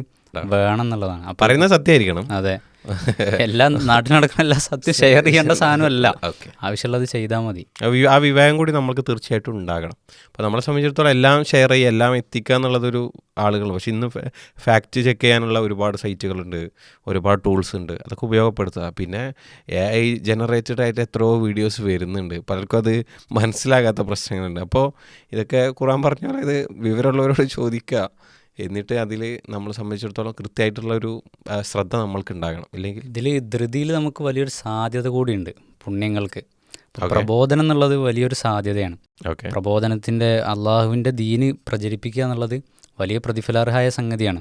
വേണം എന്നുള്ളതാണ്. പറയുന്നത് സത്യമായിരിക്കണം. അതെ, എല്ലാം നാട്ടിൽ നടക്കുന്ന എല്ലാ സത്യം ഷെയർ ചെയ്യേണ്ട സാധനമല്ല. ഓക്കെ, ആവശ്യമുള്ളത് ചെയ്താൽ മതി. ആ വിവേകം കൂടി നമുക്ക് തീർച്ചയായിട്ടും ഉണ്ടാകണം. അപ്പോൾ നമ്മളെ സംബന്ധിച്ചിടത്തോളം എല്ലാം ഷെയർ ചെയ്യുക, എല്ലാം എത്തിക്കുക എന്നുള്ളതൊരു ആളുകൾ. പക്ഷേ ഇന്ന് ഫാക്റ്റ് ചെക്ക് ചെയ്യാനുള്ള ഒരുപാട് സൈറ്റുകളുണ്ട്, ഒരുപാട് ടൂൾസ് ഉണ്ട്, അതൊക്കെ ഉപയോഗപ്പെടുത്തുക. പിന്നെ AI ജനറേറ്റഡ് ആയിട്ട് എത്രയോ വീഡിയോസ് വരുന്നുണ്ട്, പലർക്കും അത് മനസ്സിലാകാത്ത പ്രശ്നങ്ങളുണ്ട്. അപ്പോൾ ഇതൊക്കെ ഖുർആൻ പറഞ്ഞ പോലെ ഇത് വിവരമുള്ളവരോട് ചോദിക്കുക, എന്നിട്ട് അതിൽ നമ്മളെ സംബന്ധിച്ചിടത്തോളം കൃത്യമായിട്ടുള്ളൊരു ശ്രദ്ധ നമ്മൾക്ക് ഉണ്ടാകണം. ഇല്ലെങ്കിൽ ഇതിൽ ധൃതിയിൽ നമുക്ക് വലിയൊരു സാധ്യത കൂടിയുണ്ട് പുണ്യങ്ങൾക്ക്. പ്രബോധനം എന്നുള്ളത് വലിയൊരു സാധ്യതയാണ്. ഓക്കെ, പ്രബോധനത്തിൻ്റെ അള്ളാഹുവിൻ്റെ ദീന് പ്രചരിപ്പിക്കുക എന്നുള്ളത് വലിയ പ്രതിഫലാർഹമായ സംഗതിയാണ്.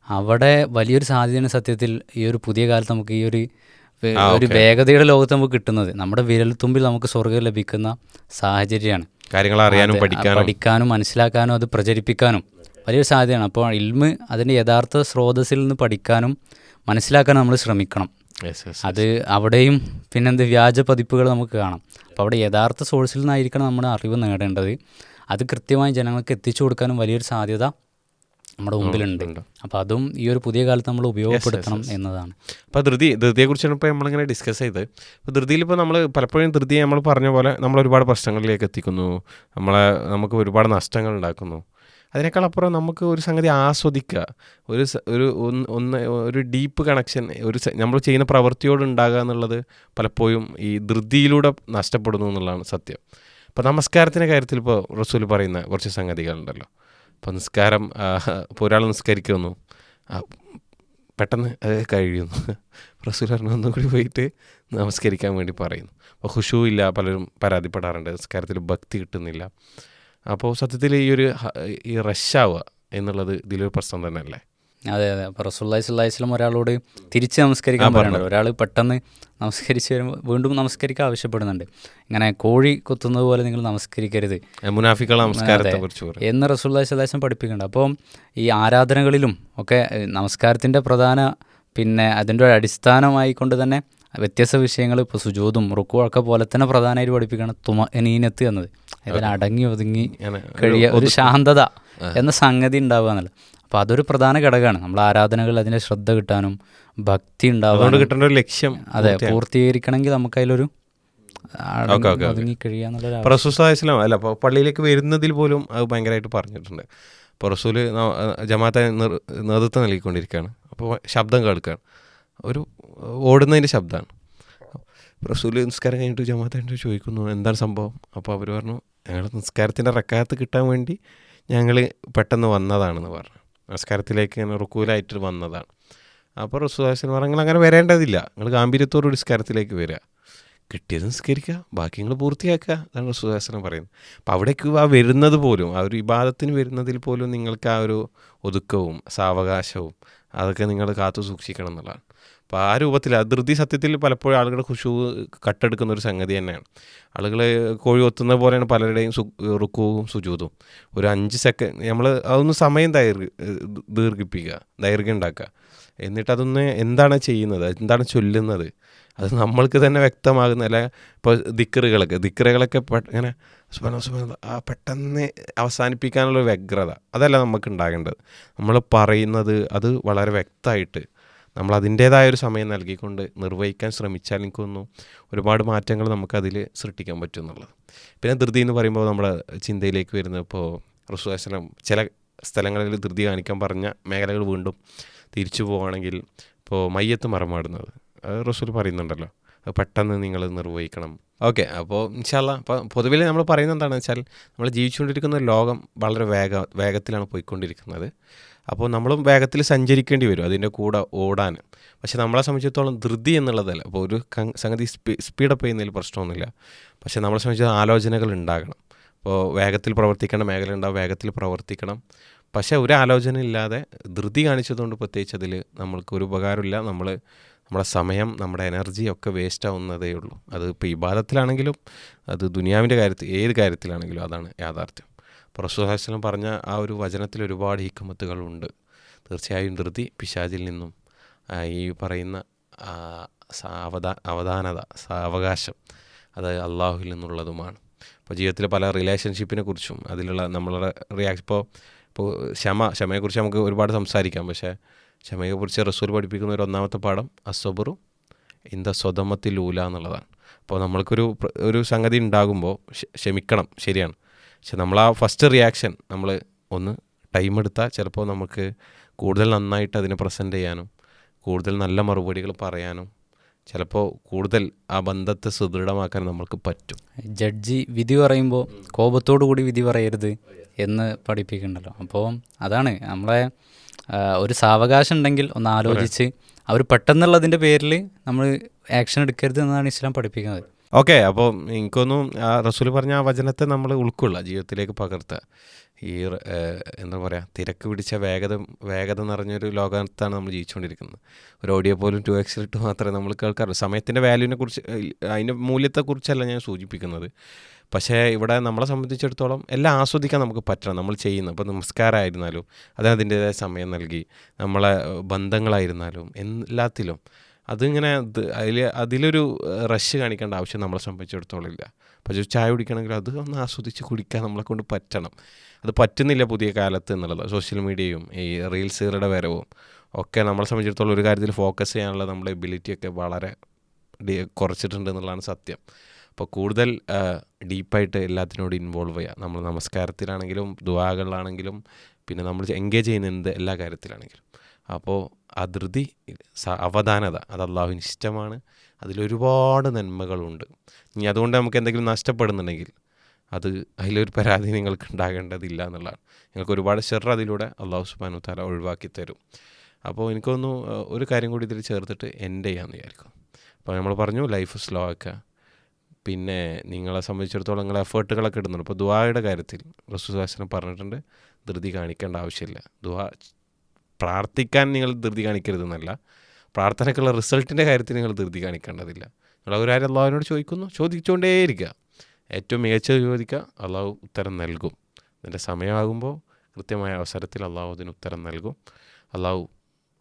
അവിടെ വലിയൊരു സാധ്യതയാണ് സത്യത്തിൽ ഈ ഒരു പുതിയ കാലത്ത് നമുക്ക് ഈ ഒരു വേഗതയുടെ ലോകത്ത് നമുക്ക് കിട്ടുന്നത്. നമ്മുടെ വിരൽത്തുമ്പിൽ നമുക്ക് സ്വർഗ്ഗം ലഭിക്കുന്ന സാഹചര്യമാണ്. കാര്യങ്ങൾ അറിയാനും പഠിക്കാനും മനസ്സിലാക്കാനും അത് പ്രചരിപ്പിക്കാനും വലിയൊരു സാധ്യതയാണ്. അപ്പോൾ ഇൽമ് അതിൻ്റെ യഥാർത്ഥ സ്രോതസ്സിൽ നിന്ന് പഠിക്കാനും മനസ്സിലാക്കാനും നമ്മൾ ശ്രമിക്കണം. അത് അവിടെയും പിന്നെന്ത് വ്യാജ പതിപ്പുകൾ നമുക്ക് കാണാം. അപ്പോൾ അവിടെ യഥാർത്ഥ സോഴ്സിൽ നിന്നായിരിക്കണം നമ്മുടെ അറിവ് നേടേണ്ടത്. അത് കൃത്യമായി ജനങ്ങൾക്ക് എത്തിച്ചു കൊടുക്കാനും വലിയൊരു സാധ്യത നമ്മുടെ മുമ്പിലുണ്ട്. അപ്പോൾ അതും ഈ ഒരു പുതിയ കാലത്ത് നമ്മൾ ഉപയോഗപ്പെടുത്തണം എന്നതാണ്. അപ്പോൾ ധൃതിയെക്കുറിച്ചാണ് ഇപ്പോൾ നമ്മളിങ്ങനെ ഡിസ്കസ് ചെയ്ത്. അപ്പോൾ ധൃതിയിൽ ഇപ്പോൾ നമ്മൾ പലപ്പോഴും ധൃതി നമ്മൾ പറഞ്ഞ പോലെ നമ്മൾ ഒരുപാട് പ്രശ്നങ്ങളിലേക്ക് എത്തിക്കുന്നു, നമുക്ക് ഒരുപാട് നഷ്ടങ്ങൾ ഉണ്ടാക്കുന്നു. അതിനേക്കാളപ്പുറം നമുക്ക് ഒരു സംഗതി ആസ്വദിക്കുക, ഒരു ഡീപ്പ് കണക്ഷൻ നമ്മൾ ചെയ്യുന്ന പ്രവൃത്തിയോട് ഉണ്ടാകുക എന്നുള്ളത് പലപ്പോഴും ഈ ധൃതിയിലൂടെ നഷ്ടപ്പെടുന്നു എന്നുള്ളതാണ് സത്യം. ഇപ്പോൾ നമസ്കാരത്തിൻ്റെ കാര്യത്തിൽ ഇപ്പോൾ റസൂൽ പറയുന്ന കുറച്ച് സംഗതികളുണ്ടല്ലോ. ഇപ്പോൾ നിസ്കാരം, ഇപ്പോൾ ഒരാൾ നിസ്കരിക്കുന്നു, പെട്ടെന്ന് അത് കഴിയുന്നു. റസൂൽ പറഞ്ഞു ഒന്നും കൂടി പോയിട്ട് നമസ്കരിക്കാൻ വേണ്ടി പറയുന്നു. അപ്പോൾ ഖുശൂ ഇല്ല, പലരും പരാതിപ്പെടാറുണ്ട്, നിസ്കാരത്തിൽ ഭക്തി കിട്ടുന്നില്ല. അപ്പോൾ സത്യത്തിൽ ഈ റഷാവുക എന്നുള്ളത് ഇതിലൊരു പ്രശ്നം തന്നെയല്ലേ? അതെ. അപ്പോൾ റസൂലുള്ളാഹി സ്വല്ലല്ലാഹി അലൈഹി വസല്ലം ഒരാളോട് തിരിച്ച് നമസ്കരിക്കാൻ പറയുന്നുണ്ട്. ഒരാൾ പെട്ടെന്ന് നമസ്കരിച്ച് വരുമ്പോൾ വീണ്ടും നമസ്കരിക്കാൻ ആവശ്യപ്പെടുന്നുണ്ട്. ഇങ്ങനെ കോഴി കൊത്തുന്നത് പോലെ നിങ്ങൾ നമസ്കരിക്കരുത്, മുനാഫിക്കുകളുടെ നമസ്കാരത്തെക്കുറിച്ച് എന്ന് റസൂലുള്ളാഹി സ്വല്ലല്ലാഹി അലൈഹി വസല്ലം പഠിപ്പിക്കുന്നുണ്ട്. അപ്പോൾ ഈ ആരാധനകളിലും ഒക്കെ നമസ്കാരത്തിൻ്റെ പ്രധാന അതിൻ്റെ ഒരു അടിസ്ഥാനമായി കൊണ്ട് തന്നെ വ്യത്യസ്ത വിഷയങ്ങൾ, ഇപ്പോൾ സുജൂദും റുക്കുവൊക്കെ പോലെ തന്നെ പ്രധാനമായിട്ട് പഠിപ്പിക്കുകയാണ് തുമഅനീനത്ത് എന്നത്. ഇതിൽ അടങ്ങി ഒതുങ്ങി കഴിയുക, ഒരു ശാന്തത എന്ന സംഗതി ഉണ്ടാവുക എന്നുള്ളത്. അപ്പോൾ അതൊരു പ്രധാന ഘടകമാണ് നമ്മൾ ആരാധനകൾ അതിൻ്റെ ശ്രദ്ധ കിട്ടാനും ഭക്തി ഉണ്ടാവാനും കിട്ടേണ്ട ഒരു ലക്ഷ്യം. അതെ, പൂർത്തീകരിക്കണമെങ്കിൽ നമുക്ക് അതിലൊരു ഒതുങ്ങി കഴിയുക എന്നുള്ളൊരു റസൂൽ അല്ല. അപ്പോൾ പള്ളിയിലേക്ക് വരുന്നതിൽ പോലും അത് ഭയങ്കരമായിട്ട് പറഞ്ഞിട്ടുണ്ട്. ഇപ്പോൾ റസൂൽ ജമാഅത്തെ നേതൃത്വം നൽകിക്കൊണ്ടിരിക്കുകയാണ്. അപ്പോൾ ശബ്ദം കേൾക്കുകയാണ്, ഒരു ഓടുന്നതിൻ്റെ ശബ്ദമാണ്. റസൂൽ നിസ്കാരം കഴിഞ്ഞിട്ട് ജമാഅത്തായിട്ട് ചോദിക്കുന്നു എന്താണ് സംഭവം. അപ്പോൾ അവർ പറഞ്ഞു ഞങ്ങൾ നിസ്കാരത്തിൻ്റെ റക്കാത്ത് കിട്ടാൻ വേണ്ടി ഞങ്ങൾ പെട്ടെന്ന് വന്നതാണെന്ന് പറഞ്ഞു. നമസ്കാരത്തിലേക്ക് ഇങ്ങനെ റുക്കൂലായിട്ട് വന്നതാണ്. അപ്പോൾ റസൂൽ പറഞ്ഞു നിങ്ങൾ അങ്ങനെ വരേണ്ടതില്ല, നിങ്ങൾ ഗാംഭീര്യത്തോട് നിസ്കാരത്തിലേക്ക് വരിക, കിട്ടിയത് നിസ്കരിക്കുക, ബാക്കി നിങ്ങൾ പൂർത്തിയാക്കുക. അതാണ് റസൂൽ പറയുന്നത്. അപ്പോൾ അവിടേക്ക് വരുന്നത് പോലും, ആ ഒരു ഇബാദത്തിന് വരുന്നതിൽ പോലും നിങ്ങൾക്ക് ആ ഒരു ഒതുക്കവും സാവകാശവും അതൊക്കെ നിങ്ങൾ കാത്തു സൂക്ഷിക്കണം എന്നുള്ളതാണ്. അപ്പോൾ ആ രൂപത്തിൽ ധൃതി സത്യത്തിൽ പലപ്പോഴും ആളുകളുടെ ഖുശൂ കട്ടെടുക്കുന്ന ഒരു സംഗതി തന്നെയാണ്. ആളുകൾ കോഴി ഒത്തുന്ന പോലെയാണ് പലരുടെയും റുക്കുവും സുജൂതും. ഒരു 5 സെക്കൻഡ് നമ്മൾ അതൊന്ന് സമയം ദൈർഘ്യം ഉണ്ടാക്കുക. എന്നിട്ട് അതൊന്ന് എന്താണ് ചെയ്യുന്നത്, എന്താണ് ചൊല്ലുന്നത്, അത് നമ്മൾക്ക് തന്നെ വ്യക്തമാകുന്ന. അല്ല ഇപ്പോൾ ദിക്റുകളൊക്കെ ഇങ്ങനെ പെട്ടെന്ന് അവസാനിപ്പിക്കാനുള്ള വ്യഗ്രത അതല്ല നമുക്ക് ഉണ്ടാകേണ്ടത്. നമ്മൾ പറയുന്നത് അത് വളരെ വ്യക്തമായിട്ട് നമ്മൾ അതിൻ്റേതായൊരു സമയം നൽകിക്കൊണ്ട് നിർവഹിക്കാൻ ശ്രമിച്ചാൽ എനിക്കൊന്നും ഒരുപാട് മാറ്റങ്ങൾ നമുക്കതിൽ സൃഷ്ടിക്കാൻ പറ്റും എന്നുള്ളത്. പിന്നെ ധൃതി എന്ന് പറയുമ്പോൾ നമ്മുടെ ചിന്തയിലേക്ക് വരുന്നത്, ഇപ്പോൾ റസൂൽ വസല്ലം ചില സ്ഥലങ്ങളിൽ ധൃതി കാണിക്കാൻ പറഞ്ഞ മേഖലകൾ വീണ്ടും തിരിച്ചു പോവുകയാണെങ്കിൽ, ഇപ്പോൾ മയ്യത്ത് മറമാടുന്നത് റസൂൽ പറയുന്നുണ്ടല്ലോ, പെട്ടെന്ന് നിങ്ങൾ നിർവഹിക്കണം. ഓക്കെ, അപ്പോൾ ഇൻഷാ അല്ലാഹ് അപ്പോൾ പൊതുവിൽ നമ്മൾ പറയുന്നത് എന്താണെന്ന് വെച്ചാൽ നമ്മൾ ജീവിച്ചുകൊണ്ടിരിക്കുന്ന ലോകം വളരെ വേഗത്തിലാണ് പോയിക്കൊണ്ടിരിക്കുന്നത്. അപ്പോൾ നമ്മളും വേഗത്തിൽ സഞ്ചരിക്കേണ്ടി വരും അതിൻ്റെ കൂടെ ഓടാൻ. പക്ഷെ നമ്മളെ സംബന്ധിച്ചിടത്തോളം ധൃതി എന്നുള്ളതല്ല. അപ്പോൾ ഒരു സംഗതി സ്പീഡപ്പ് ചെയ്യുന്നതിൽ പ്രശ്നമൊന്നുമില്ല. പക്ഷെ നമ്മളെ സംബന്ധിച്ച് ആലോചനകൾ ഉണ്ടാകണം. ഇപ്പോൾ വേഗത്തിൽ പ്രവർത്തിക്കേണ്ട മേഖല ഉണ്ടാവും, വേഗത്തിൽ പ്രവർത്തിക്കണം. പക്ഷേ ഒരു ആലോചന ഇല്ലാതെ ധൃതി കാണിച്ചതുകൊണ്ട് പ്രത്യേകിച്ച് അതിൽ നമ്മൾക്ക് ഒരു ഉപകാരമില്ല. നമ്മുടെ സമയം, നമ്മുടെ എനർജി ഒക്കെ വേസ്റ്റ് ആവുന്നതേ ഉള്ളൂ. അത് ഇപ്പോൾ ഇബാദത്തിലാണെങ്കിലും അത് ദുനിയാവിൻ്റെ കാര്യത്തിൽ ഏത് കാര്യത്തിലാണെങ്കിലും അതാണ് യാഥാർത്ഥ്യം. അപ്പോൾ റസൂൽ സല്ലല്ലാഹു അലൈഹി വസല്ലം പറഞ്ഞ ആ ഒരു വചനത്തിൽ ഒരുപാട് ഹിക്മത്തുകളുണ്ട്. തീർച്ചയായും ധൃതി പിശാചിൽ നിന്നും ഈ പറയുന്ന സാവകാശം അത് അള്ളാഹുവിൽ നിന്നുള്ളതുമാണ്. ഇപ്പോൾ ജീവിതത്തിലെ പല റിലേഷൻഷിപ്പിനെ കുറിച്ചും അതിലുള്ള നമ്മളുടെ ഇപ്പോൾ ക്ഷമയെക്കുറിച്ച് നമുക്ക് ഒരുപാട് സംസാരിക്കാം. പക്ഷേ ക്ഷമയെക്കുറിച്ച് റസൂൽ പഠിപ്പിക്കുന്ന ഒരു ഒന്നാമത്തെ പാഠം അസ്സബറു ഇന്ദ സ്വതമത്തിൽ ഊല എന്നുള്ളതാണ്. അപ്പോൾ ഒരു സംഗതി ഉണ്ടാകുമ്പോൾ ക്ഷമിക്കണം, ശരിയാണ്. പക്ഷെ നമ്മൾ ആ ഫസ്റ്റ് റിയാക്ഷൻ നമ്മൾ ഒന്ന് ടൈം എടുത്താൽ ചിലപ്പോൾ നമുക്ക് കൂടുതൽ നന്നായിട്ട് അതിനെ പ്രസൻറ്റ് ചെയ്യാനും കൂടുതൽ നല്ല മറുപടികൾ പറയാനും ചിലപ്പോൾ കൂടുതൽ ആ ബന്ധത്തെ സുദൃഢമാക്കാൻ നമ്മൾക്ക് പറ്റും. ജഡ്ജി വിധി പറയുമ്പോൾ കോപത്തോടു കൂടി വിധി പറയരുത് എന്ന് പഠിപ്പിക്കുന്നുണ്ടല്ലോ. അപ്പോൾ അതാണ് നമ്മളെ ഒരു സാവകാശം ഉണ്ടെങ്കിൽ ഒന്ന് ആലോചിച്ച് അവർ പെട്ടെന്നുള്ളതിൻ്റെ പേരിൽ നമ്മൾ ആക്ഷൻ എടുക്കരുത് എന്നാണ് ഇസ്ലാം പഠിപ്പിക്കുന്നത്. ഓക്കെ, അപ്പോൾ എനിക്കൊന്നും ആ റസൂൽ പറഞ്ഞ ആ വചനത്തെ നമ്മൾ ഉൾക്കൊള്ളുക, ജീവിതത്തിലേക്ക് പകർത്തുക. ഈ എന്താ പറയുക, തിരക്ക് പിടിച്ച വേഗത നിറഞ്ഞൊരു ലോകത്താണ് നമ്മൾ ജീവിച്ചുകൊണ്ടിരിക്കുന്നത്. ഒരു ഓഡിയോ പോലും 2x ഇട്ട് മാത്രമേ നമ്മൾ കേൾക്കാറുള്ളൂ. സമയത്തിൻ്റെ വാല്യൂവിനെ കുറിച്ച്, അതിൻ്റെ മൂല്യത്തെക്കുറിച്ചല്ല ഞാൻ സൂചിപ്പിക്കുന്നത്. പക്ഷേ ഇവിടെ നമ്മളെ സംബന്ധിച്ചിടത്തോളം എല്ലാം ആസ്വദിക്കാൻ നമുക്ക് പറ്റണം. നമ്മൾ ചെയ്യുന്ന ഇപ്പോൾ നമസ്കാരമായിരുന്നാലും അതിൻ്റേതായ സമയം നൽകി, നമ്മളെ ബന്ധങ്ങളായിരുന്നാലും എല്ലാത്തിലും അതിങ്ങനെ അതിലൊരു റഷ് കാണിക്കേണ്ട ആവശ്യം നമ്മളെ സംബന്ധിച്ചിടത്തോളം ഇല്ല. പക്ഷേ ചായ കുടിക്കണമെങ്കിൽ അത് ഒന്ന് ആസ്വദിച്ച് കുടിക്കാൻ നമ്മളെ കൊണ്ട് പറ്റണം. അത് പറ്റുന്നില്ല പുതിയ കാലത്ത് എന്നുള്ളത്. സോഷ്യൽ മീഡിയയും ഈ റീൽസുകളുടെ വരവും ഒക്കെ നമ്മളെ സംബന്ധിച്ചിടത്തോളം ഒരു കാര്യത്തിൽ ഫോക്കസ് ചെയ്യാനുള്ള നമ്മുടെ എബിലിറ്റിയൊക്കെ വളരെ കുറച്ചിട്ടുണ്ട് എന്നുള്ളതാണ് സത്യം. അപ്പോൾ കൂടുതൽ ഡീപ്പായിട്ട് എല്ലാത്തിനോടും ഇൻവോൾവ് ചെയ്യുക. നമ്മൾ നമസ്കാരത്തിലാണെങ്കിലും ദുആകളിലാണെങ്കിലും പിന്നെ നമ്മൾ എൻഗേജ് ചെയ്യുന്നത് എല്ലാ കാര്യത്തിലാണെങ്കിലും. അപ്പോൾ ആ ധൃതി, അവധാനത, അത് അള്ളാഹുവിന് ഇഷ്ടമാണ്. അതിലൊരുപാട് നന്മകളുണ്ട്. ഇനി അതുകൊണ്ട് നമുക്ക് എന്തെങ്കിലും നഷ്ടപ്പെടുന്നുണ്ടെങ്കിൽ അതിലൊരു പരാതി നിങ്ങൾക്ക് ഉണ്ടാകേണ്ടതില്ല എന്നുള്ളതാണ്. നിങ്ങൾക്ക് ഒരുപാട് ഷെർ അതിലൂടെ അള്ളാഹു സുബ്ഹാനഹു വ തആല ഒഴിവാക്കി തരും. അപ്പോൾ എനിക്കൊന്നു ഒരു കാര്യം കൂടി ഇതിൽ ചേർത്തിട്ട് എൻഡ് ചെയ്യാമെന്ന് വിചാരിക്കും. അപ്പോൾ നമ്മൾ പറഞ്ഞു ലൈഫ് സ്ലോ ആക്കുക. പിന്നെ നിങ്ങളെ സംബന്ധിച്ചിടത്തോളം നിങ്ങൾ എഫേർട്ടുകളൊക്കെ ഇടുന്നുണ്ട്. ഇപ്പോൾ ദുആയുടെ കാര്യത്തിൽ റസൂൽ സ്വല്ലല്ലാഹു അലൈഹി വസല്ലം പറഞ്ഞിട്ടുണ്ട്, ധൃതി കാണിക്കേണ്ട ആവശ്യമില്ല. പ്രാർത്ഥിക്കാൻ നിങ്ങൾ ധൃതി കാണിക്കരുതെന്നല്ല, പ്രാർത്ഥനയ്ക്കുള്ള റിസൾട്ടിൻ്റെ കാര്യത്തിൽ നിങ്ങൾ ധൃതി കാണിക്കേണ്ടതില്ല. നിങ്ങൾ ഒരു കാര്യം അള്ളാഹുവിനോട് ചോദിച്ചുകൊണ്ടേയിരിക്കുക. ഏറ്റവും മികച്ചത് ചോദിക്കുക, അള്ളാഹു ഉത്തരം നൽകും. അതിൻ്റെ സമയമാകുമ്പോൾ കൃത്യമായ അവസരത്തിൽ അള്ളാഹു അതിന് ഉത്തരം നൽകും. അള്ളാഹു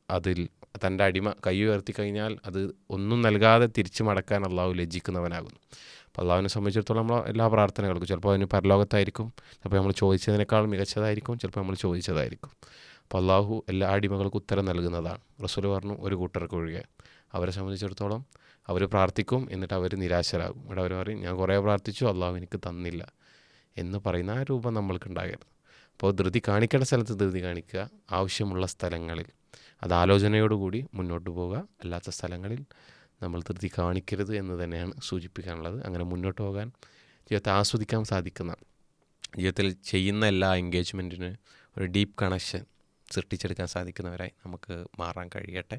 അതിൽ തൻ്റെ അടിമ കൈ ഉയർത്തി കഴിഞ്ഞാൽ അത് ഒന്നും നൽകാതെ തിരിച്ചു മടക്കാൻ അള്ളാഹു ലജ്ജിക്കുന്നവനാകുന്നു. അപ്പോൾ അള്ളാഹുവിനെ സംബന്ധിച്ചിടത്തോളം നമ്മൾ എല്ലാ പ്രാർത്ഥനകൾക്കും ചിലപ്പോൾ അതിന് പരലോകത്തായിരിക്കും, ചിലപ്പോൾ നമ്മൾ ചോദിച്ചതിനേക്കാൾ മികച്ചതായിരിക്കും, ചിലപ്പോൾ നമ്മൾ ചോദിച്ചതായിരിക്കും. അപ്പോൾ അള്ളാഹു എല്ലാ അടിമകൾക്കും ഉത്തരം നൽകുന്നതാണ്. റസൂൽ പറഞ്ഞു, ഒരു കൂട്ടർക്ക് ഒഴികെ. അവരെ സംബന്ധിച്ചിടത്തോളം അവർ പ്രാർത്ഥിക്കും, എന്നിട്ട് അവർ നിരാശരാകും. ഇവിടെ അവർ പറയും, ഞാൻ കുറേ പ്രാർത്ഥിച്ചു, അള്ളാഹു എനിക്ക് തന്നില്ല എന്ന് പറയുന്ന ആ രൂപം നമ്മൾക്ക് ഉണ്ടാകരുത്. അപ്പോൾ ധൃതി കാണിക്കേണ്ട സ്ഥലത്ത് ധൃതി കാണിക്കുക, ആവശ്യമുള്ള സ്ഥലങ്ങളിൽ അത് ആലോചനയോടുകൂടി മുന്നോട്ട് പോവുക. അല്ലാത്ത സ്ഥലങ്ങളിൽ നമ്മൾ ധൃതി കാണിക്കരുത് എന്ന് തന്നെയാണ് സൂചിപ്പിക്കാനുള്ളത്. അങ്ങനെ മുന്നോട്ട് പോകാൻ, ജീവിതത്തെ ആസ്വദിക്കാൻ സാധിക്കുന്ന, ജീവിതത്തിൽ ചെയ്യുന്ന എല്ലാ എൻഗേജ്മെൻറ്റിന് ഒരു ഡീപ്പ് കണക്ഷൻ സൃഷ്ടിച്ചെടുക്കാൻ സാധിക്കുന്നവരായി നമുക്ക് മാറാൻ കഴിയട്ടെ.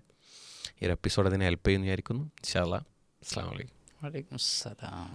ഈ ഒരു എപ്പിസോഡ് അതിനെ ഹെൽപ്പ് ചെയ്യുമെന്ന് വിചാരിക്കുന്നു. ഇൻഷാ അല്ലാഹ്. അസ്സലാമു അലൈക്കും. വലൈക്കും അസ്സലാം.